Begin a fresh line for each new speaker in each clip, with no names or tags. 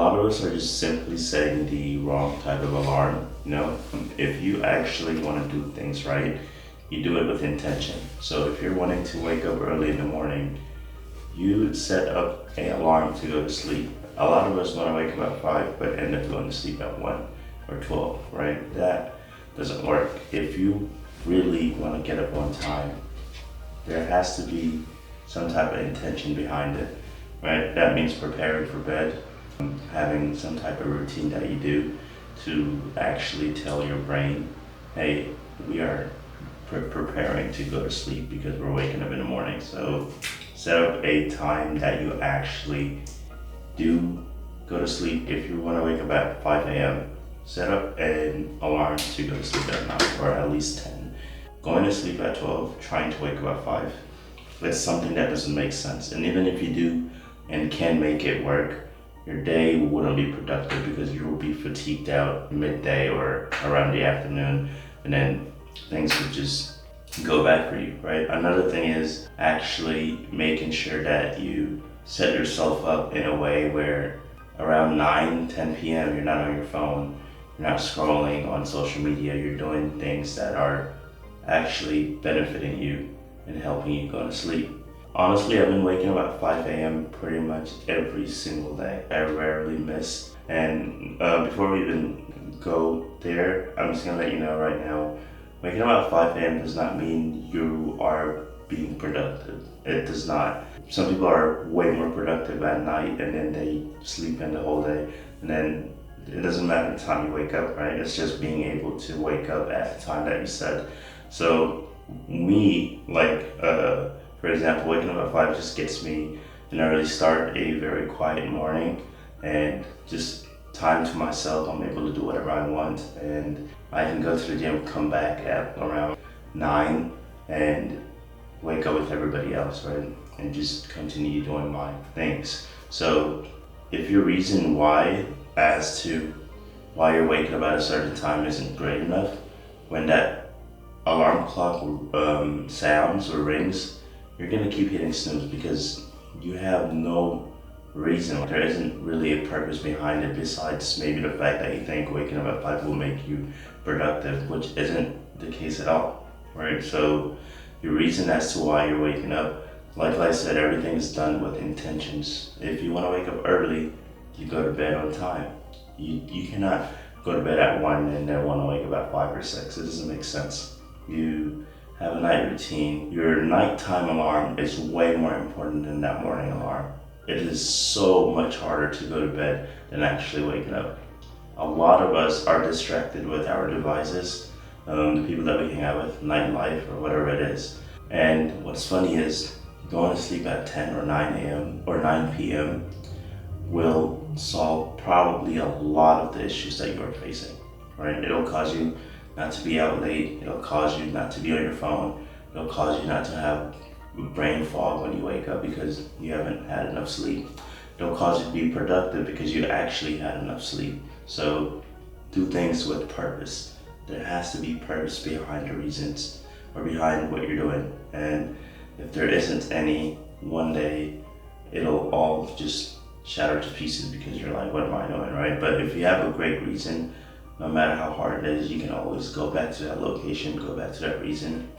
lot of us are just simply setting the wrong type of alarm. If you actually want to do things right, you do it with intention. So if you're wanting to wake up early in the morning, you set up an alarm to go to sleep. A lot of us want to wake up at 5 but end up going to sleep at 1 or 12, right? That doesn't work. If you really want to get up on time, there has to be some type of intention behind it, right? That means preparing for bed, having some type of routine that you do to actually tell your brain, hey, we are preparing to go to sleep because we're waking up in the morning. So set up a time that you actually do go to sleep. If you want to wake up at 5 a.m., set up an alarm to go to sleep at 9 or at least 10. Going to sleep at 12, trying to wake up at 5, that's something that doesn't make sense. And even if you do and can make it work, your day wouldn't be productive because you will be fatigued out midday or around the afternoon, and then things would just go bad for you, right? Another thing is actually making sure that you set yourself up in a way where around 9-10 p.m. you're not on your phone, you're not scrolling on social media, you're doing things that are actually benefiting you and helping you go to sleep. Honestly, I've been waking up at 5 a.m. pretty much every single day. I rarely miss. And before we even go there, I'm just gonna let you know right now, waking up at 5 a.m. does not mean you are being productive. It does not. Some people are way more productive at night and then they sleep in the whole day. And then it doesn't matter the time you wake up, right? It's just being able to wake up at the time that you said. So me, for example, waking up at 5 just gets me an early start, a very quiet morning, and just time to myself. I'm able to do whatever I want, and I can go to the gym, come back at around 9, and wake up with everybody else, right? And just continue doing my things. So if your reason why as to why you're waking up at a certain time isn't great enough, when that alarm clock sounds or rings, you're gonna keep hitting snooze because you have no reason. There isn't really a purpose behind it besides maybe the fact that you think waking up at 5 will make you productive, which isn't the case at all, right? So your reason as to why you're waking up, like I said, everything is done with intentions. If you want to wake up early, you go to bed on time. You cannot go to bed at 1 and then want to wake up at 5 or 6. It doesn't make sense. You have a night routine. Your nighttime alarm is way more important than that morning alarm. It is so much harder to go to bed than actually waking up. A lot of us are distracted with our devices, the people that we hang out with, nightlife or whatever it is. And what's funny is going to sleep at 10 or 9 a.m. or 9 p.m. will solve probably a lot of the issues that you are facing, right? It'll cause you not to be out late. It'll cause you not to be on your phone. It'll cause you not to have brain fog when you wake up because you haven't had enough sleep. It'll cause you to be productive because you actually had enough sleep. So do things with purpose. There has to be purpose behind the reasons or behind what you're doing. And if there isn't any, one day it'll all just shatter to pieces because you're like, what am I doing, right? But if you have a great reason, no matter how hard it is, you can always go back to that location, go back to that reason,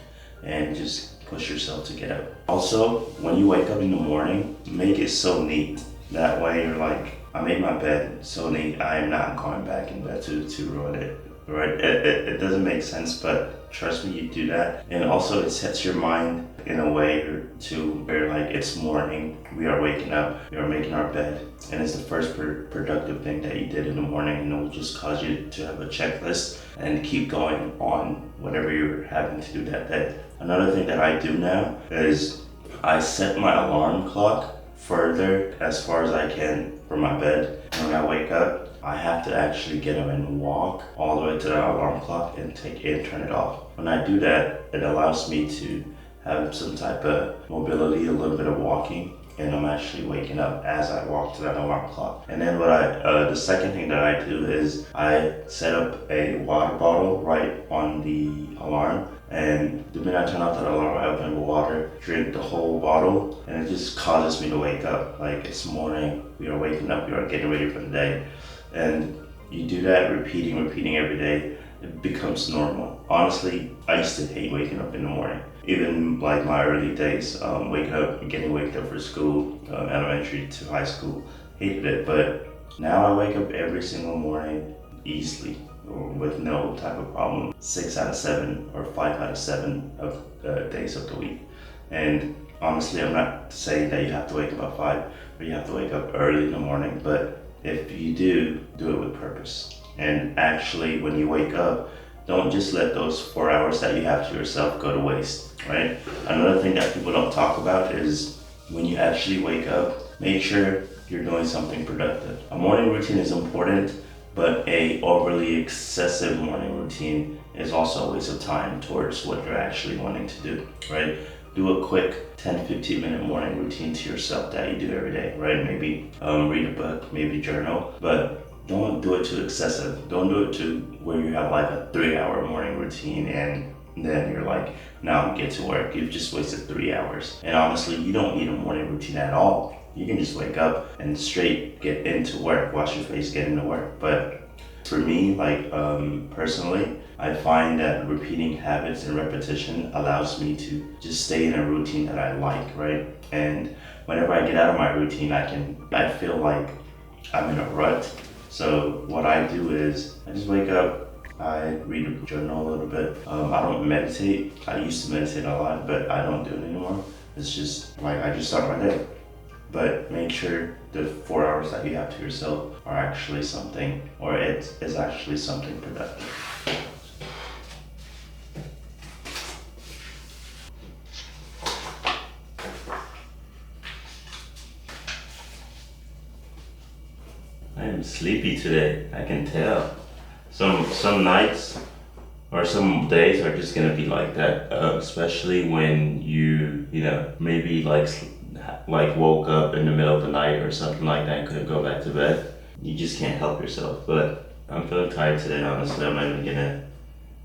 and just push yourself to get up. Also, when you wake up in the morning, make it so neat. That way you're like, I made my bed so neat, I am not going back in bed to ruin it, right? It doesn't make sense, but trust me, you do that. And also it sets your mind in a way to where like it's morning, we are waking up, we are making our bed, and it's the first productive thing that you did in the morning, and it will just cause you to have a checklist and keep going on whatever you're having to do that day. Another thing that I do now is I set my alarm clock further as far as I can from my bed. And when I wake up, I have to actually get up and walk all the way to the alarm clock and turn it off. When I do that, it allows me to have some type of mobility, a little bit of walking, and I'm actually waking up as I walk to that alarm clock. And then the second thing that I do is I set up a water bottle right on the alarm, And the minute I turn off that alarm, I open water, drink the whole bottle, and it just causes me to wake up. Like it's morning, we are waking up, we are getting ready for the day. And you do that repeating every day, it becomes normal. Honestly, I used to hate waking up in the morning. Even like my early days, waking up and getting waked up for school, elementary to high school, hated it. But now I wake up every single morning easily, or with no type of problem. 6 out of 7 or 5 out of 7 of days of the week. And honestly, I'm not saying that you have to wake up at 5 or you have to wake up early in the morning, but if you do it with purpose. And actually, when you wake up, don't just let those 4 hours that you have to yourself go to waste, right? Another thing that people don't talk about is when you actually wake up, make sure you're doing something productive. A morning routine is important, but a overly excessive morning routine is also a waste of time towards what you're actually wanting to do, right? Do a quick 10-15 minute morning routine to yourself that you do every day, right? Maybe read a book, maybe journal, but don't do it too excessive. Don't do it to where you have like a 3 hour morning routine and then you're like, now get to work. You've just wasted 3 hours. And honestly, you don't need a morning routine at all. You can just wake up and straight get into work, wash your face, get into work. But for me, like personally, I find that repeating habits and repetition allows me to just stay in a routine that I like, right? And whenever I get out of my routine, I feel like I'm in a rut. So what I do is I just wake up, I read a journal a little bit. I don't meditate. I used to meditate a lot, but I don't do it anymore. It's just like I just start my day. But make sure the 4 hours that you have to yourself are actually something, or it is actually something productive. I am sleepy today, I can tell. Some nights or some days are just gonna be like that, especially when maybe like woke up in the middle of the night or something like that and couldn't go back to bed. You just can't help yourself. But I'm feeling tired today, honestly. I'm not even gonna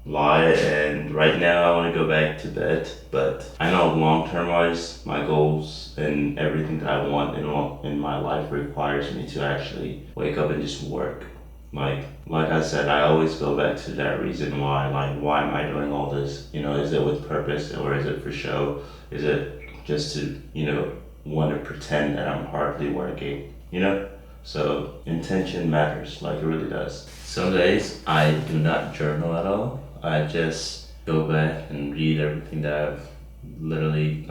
lie. And right now I want to go back to bed. But I know long term wise, my goals and everything that I want in my life requires me to actually wake up and just work. Like I said, I always go back to that reason why. Like, why am I doing all this? Is it with purpose or is it for show? Is it just to, want to pretend that I'm hardly working? So intention matters, like it really does. Some days I do not journal at all. I just go back and read everything that I've literally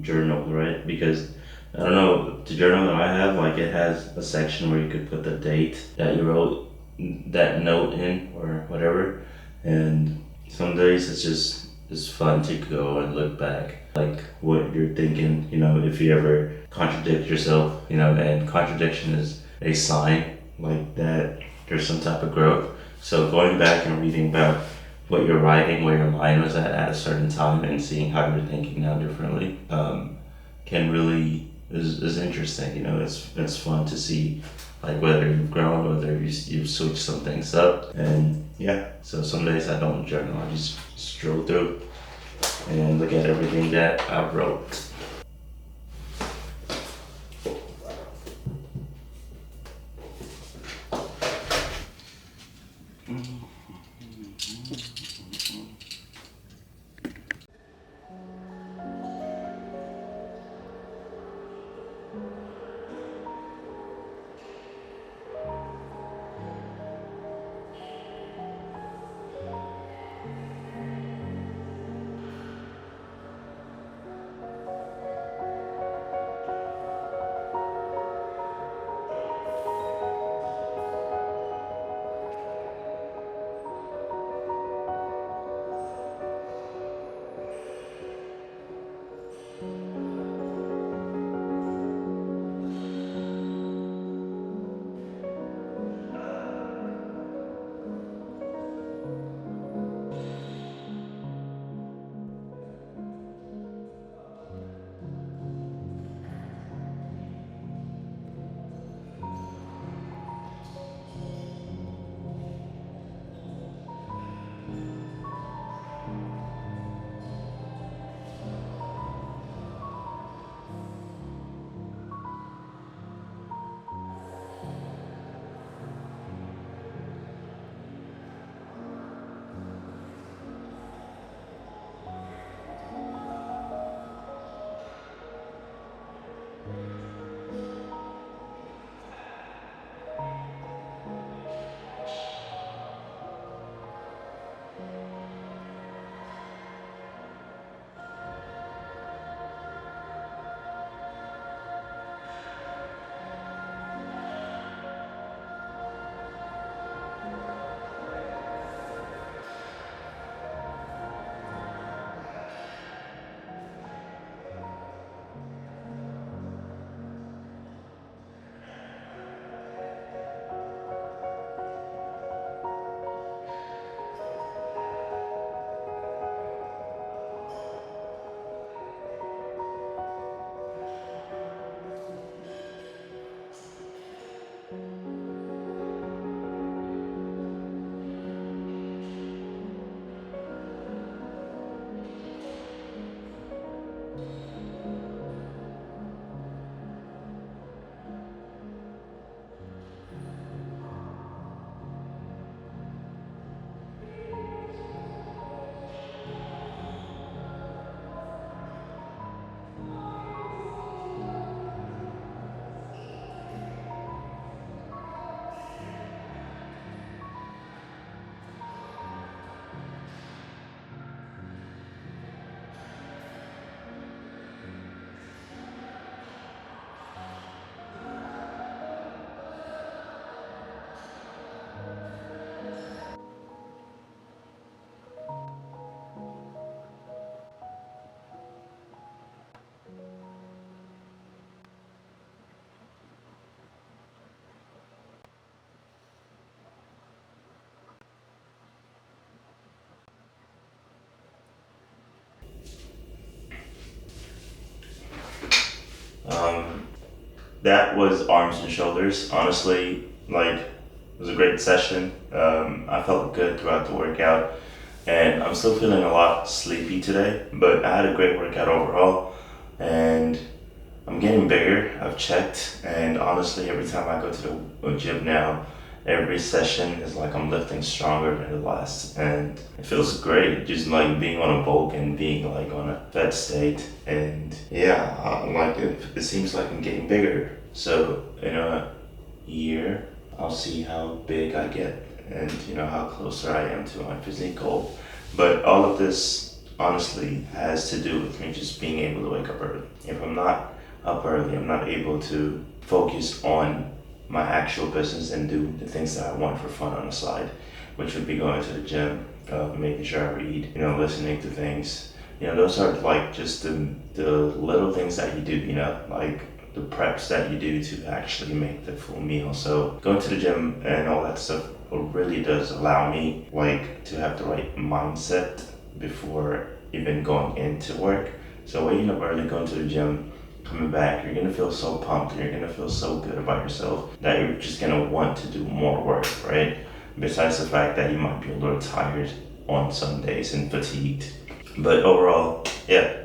journaled, right? Because I don't know, the journal that I have, like it has a section where you could put the date that you wrote that note in or whatever. And some days it's fun to go and look back, like what you're thinking, if you ever contradict yourself, and contradiction is a sign like that there's some type of growth. So going back and reading about what you're writing, where your mind was at a certain time and seeing how you're thinking now differently, can really is interesting. It's fun to see like whether you've grown, whether you've switched some things up. And yeah, so some days I don't journal, I just stroll through and look at everything that I wrote. Um, that was arms and shoulders. Honestly, like, it was a great session. I felt good throughout the workout, and I'm still feeling a lot sleepy today, but I had a great workout overall, and I'm getting bigger. I've checked, and honestly, every time I go to the gym now, every session is like I'm lifting stronger than the last, and it feels great. Just like being on a bulk and being like on a fed state, and yeah, I'm like it seems like I'm getting bigger. So in a year, I'll see how big I get, and how closer I am to my physique goal. But all of this honestly has to do with me just being able to wake up early. If I'm not up early, I'm not able to focus on my actual business and do the things that I want for fun on the side, which would be going to the gym, making sure I read, listening to things. Those are like just the little things that you do, like the preps that you do to actually make the full meal. So going to the gym and all that stuff really does allow me like to have the right mindset before even going into work. So waking up early, going to the gym, coming back, you're gonna feel so pumped, you're gonna feel so good about yourself that you're just gonna want to do more work, right? Besides the fact that you might be a little tired on some days and fatigued. But overall, yeah,